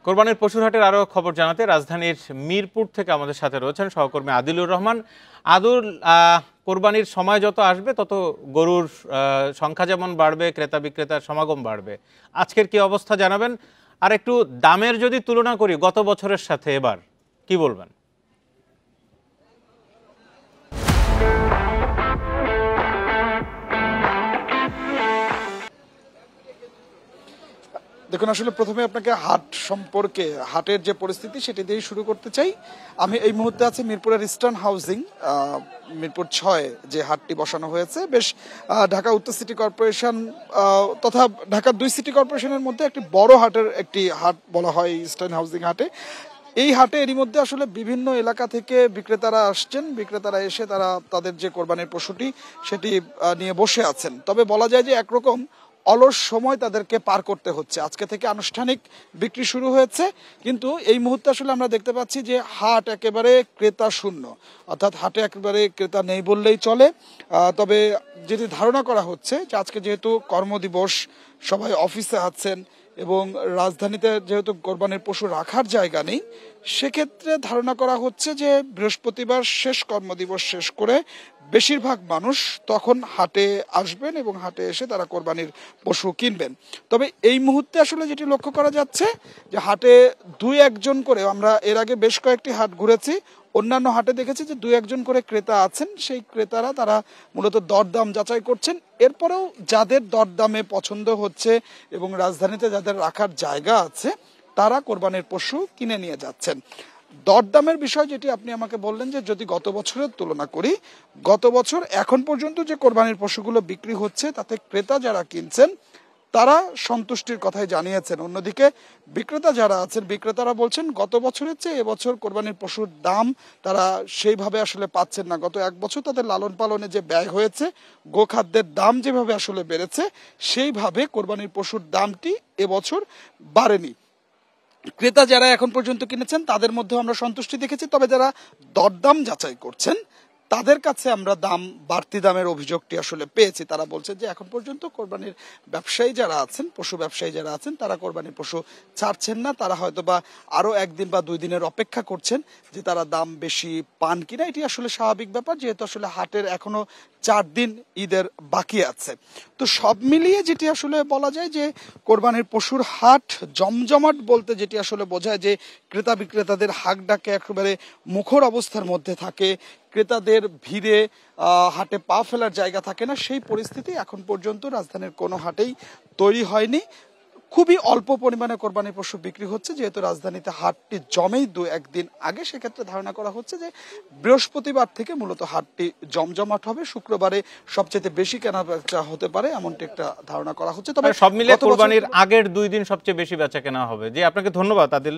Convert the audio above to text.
কোরবানির পশুর হাটের আরো খবর জানাতে রাজধানীর মিরপুর থেকে আমাদের সাথে রয়েছেন সহকর্মী আদিলুর রহমান। আদুল, কোরবানির সময় যত আসবে তত গরুর সংখ্যা যেমন বাড়বে, ক্রেতা বিক্রেতার সমাগম বাড়বে। আজকের কি অবস্থা জানাবেন? আর একটু দামের যদি তুলনা করি গত বছরের সাথে এবার কি বলবেন? দেখুন, আসলে প্রথমে আপনাকে হাট সম্পর্কে, হাটের যে পরিস্থিতি সেটি দিয়েই শুরু করতে চাই। আমি এই মুহূর্তে আছি মিরপুরের ইস্টার্ন হাউজিং, মিরপুর ৬ যে হাটটি বসানো হয়েছে। বেশ ঢাকা উত্তর সিটি কর্পোরেশন তথা ঢাকা ২ সিটি কর্পোরেশনের মধ্যে একটি বড় হাটের একটি হাট বলা হয় ইস্টার্ন হাউজিং হাটে। এই হাটে এরই মধ্যে আসলে বিভিন্ন এলাকা থেকে বিক্রেতারা আসছেন। বিক্রেতারা এসে তারা তাদের যে কোরবানির পশুটি সেটি নিয়ে বসে আছেন। তবে বলা যায় যে একরকম অলস সময় তাদেরকে পার করতে হচ্ছে। আজকে থেকে আনুষ্ঠানিক বিক্রি শুরু হয়েছে, কিন্তু এই মুহূর্তে আসলে আমরা দেখতে পাচ্ছি যে হাট একেবারে ক্রেতা শূন্য, অর্থাৎ হাটে একেবারে ক্রেতা নেই বললেই চলে। তবে যেটি ধারণা করা হচ্ছে যে আজকে যেহেতু কর্মদিবস, সবাই অফিসে আছেন এবং রাজধানীতে যেহেতু কোরবানির পশু রাখার জায়গা নেই, সেক্ষেত্রে ধারণা করা হচ্ছে যে বৃহস্পতিবার শেষ কর্মদিবস শেষ করে বেশিরভাগ মানুষ তখন হাটে আসবেন এবং হাটে এসে তারা কোরবানির পশু কিনবেন। তবে এই মুহূর্তে আসলে যেটি লক্ষ্য করা যাচ্ছে যে হাটে দুই একজন করে, আমরা এর আগে বেশ কয়েকটি হাট ঘুরেছি, অন্যান্য হাটে দেখেছি যে দুই একজন করে ক্রেতা আছেন। সেই ক্রেতারা তারা মূলত দরদাম যাচাই করছেন। এরপরেও যাদের দরদামে পছন্দ হচ্ছে এবং রাজধানীতে যাদের রাখার জায়গা আছে তারা কোরবানির পশু কিনে নিয়ে যাচ্ছেন। দরদামের বিষয় যেটি আপনি আমাকে বললেন যে যদি গত বছরের তুলনা করি, গত বছর এখন পর্যন্ত যে কোরবানির পশুগুলো বিক্রি হচ্ছে তাতে ক্রেতা যারা কিনছেন তারা সন্তুষ্টির কথাই জানিয়েছেন। অন্যদিকে বিক্রেতা যারা আছেন, বিক্রেতারা বলছেন গত বছরের চেয়ে এবছর কোরবানির পশুর দাম তারা সেইভাবে আসলে পাচ্ছেন না। গত এক বছর তাদের লালন পালনে যে ব্যয় হয়েছে, গোখাদ্যের দাম যেভাবে আসলে বেড়েছে, সেইভাবে কোরবানির পশুর দামটি এবছর বাড়েনি। ক্রেতা যারা এখন পর্যন্ত কিনেছেন তাদের মধ্যে আমরা সন্তুষ্টি দেখেছি। তবে যারা দরদাম যাচাই করছেন তাদের কাছে আমরা বাড়তি দামের অভিযোগটি আসলে পেয়েছি। তারা বলছে যে এখন পর্যন্ত কোরবানির ব্যবসায়ী যারা আছেন, পশু ব্যবসায়ী যারা আছেন, তারা কোরবানির পশু ছাড়ছেন না। তারা হয়তো বা আরো একদিন বা 2 দিনের অপেক্ষা করছেন যে তারা দাম বেশি পান কিনা। এটি আসলে স্বাভাবিক ব্যাপার, যেহেতু আসলে হাটের এখনো 4 দিন ঈদের বাকি আছে। তো সব মিলিয়ে যেটি আসলে বলা যায় যে কোরবানির পশুর হাট জমজমাট বলতে যেটি আসলে বোঝায় যে ক্রেতা বিক্রেতাদের হাক ডাকে একেবারে মুখর অবস্থার মধ্যে থাকে, ক্রেতাদের ভিড়ে হাটে পা ফেলার জায়গা থাকে না, সেই পরিস্থিতি এখন পর্যন্ত রাজধানীর কোনো হাটেই তৈরি হয়নি। খুবই অল্প পরিমাণে কোরবানির পশু বিক্রি হচ্ছে, যেহেতু রাজধানীতে হাটটি জমেই 2-1 দিন আগে। সেক্ষেত্রে ধারণা করা হচ্ছে যে বৃহস্পতিবার থেকে মূলত হাটটি জমজমাট হবে। শুক্রবারে সবচেয়ে বেশি কেনাবেচা হতে পারে এমনটি একটা ধারণা করা হচ্ছে। তবে সব মিলিয়ে কোরবানির আগের 2 দিন সবচেয়ে বেশি বেচা কেনা হবে। যে আপনাকে ধন্যবাদ আদিল।